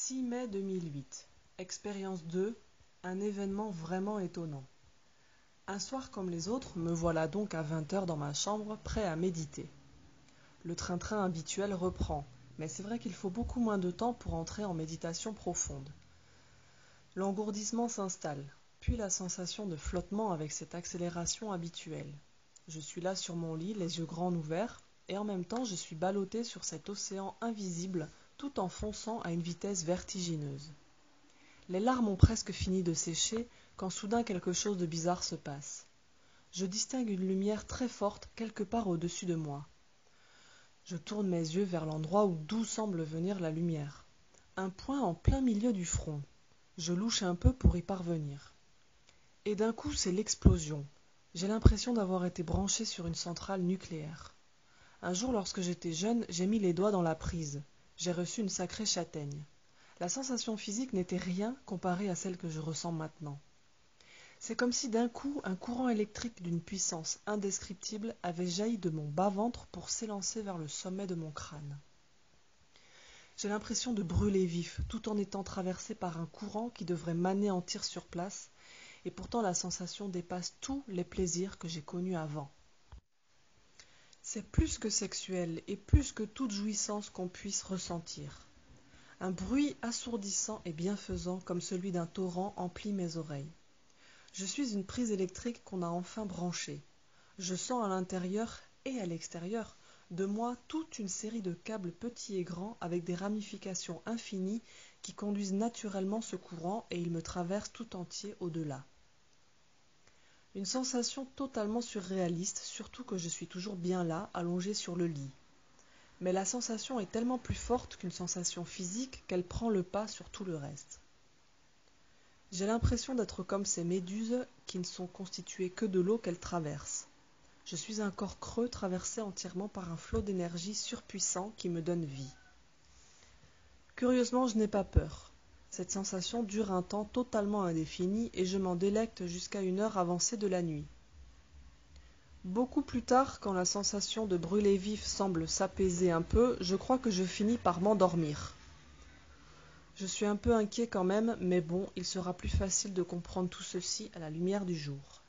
6 mai 2008. Expérience 2. Un événement vraiment étonnant. Un soir comme les autres, me voilà donc à 20h dans ma chambre, prêt à méditer. Le train-train habituel reprend, mais c'est vrai qu'il faut beaucoup moins de temps pour entrer en méditation profonde. L'engourdissement s'installe, puis la sensation de flottement avec cette accélération habituelle. Je suis là sur mon lit, les yeux grands ouverts, et en même temps je suis ballotté sur cet océan invisible tout en fonçant à une vitesse vertigineuse. Les larmes ont presque fini de sécher quand soudain quelque chose de bizarre se passe. Je distingue une lumière très forte quelque part au-dessus de moi. Je tourne mes yeux vers l'endroit d'où semble venir la lumière. Un point en plein milieu du front. Je louche un peu pour y parvenir. Et d'un coup, c'est l'explosion. J'ai l'impression d'avoir été branché sur une centrale nucléaire. Un jour, lorsque j'étais jeune, j'ai mis les doigts dans la prise. J'ai reçu une sacrée châtaigne. La sensation physique n'était rien comparée à celle que je ressens maintenant. C'est comme si d'un coup, un courant électrique d'une puissance indescriptible avait jailli de mon bas-ventre pour s'élancer vers le sommet de mon crâne. J'ai l'impression de brûler vif, tout en étant traversé par un courant qui devrait m'anéantir sur place, et pourtant la sensation dépasse tous les plaisirs que j'ai connus avant. C'est plus que sexuel et plus que toute jouissance qu'on puisse ressentir. Un bruit assourdissant et bienfaisant comme celui d'un torrent emplit mes oreilles. Je suis une prise électrique qu'on a enfin branchée. Je sens à l'intérieur et à l'extérieur de moi toute une série de câbles petits et grands avec des ramifications infinies qui conduisent naturellement ce courant et il me traverse tout entier au-delà. Une sensation totalement surréaliste, surtout que je suis toujours bien là, allongé sur le lit. Mais la sensation est tellement plus forte qu'une sensation physique qu'elle prend le pas sur tout le reste. J'ai l'impression d'être comme ces méduses qui ne sont constituées que de l'eau qu'elles traversent. Je suis un corps creux traversé entièrement par un flot d'énergie surpuissant qui me donne vie. Curieusement, je n'ai pas peur. Cette sensation dure un temps totalement indéfini et je m'en délecte jusqu'à une heure avancée de la nuit. Beaucoup plus tard, quand la sensation de brûler vif semble s'apaiser un peu, je crois que je finis par m'endormir. Je suis un peu inquiet quand même, mais bon, il sera plus facile de comprendre tout ceci à la lumière du jour.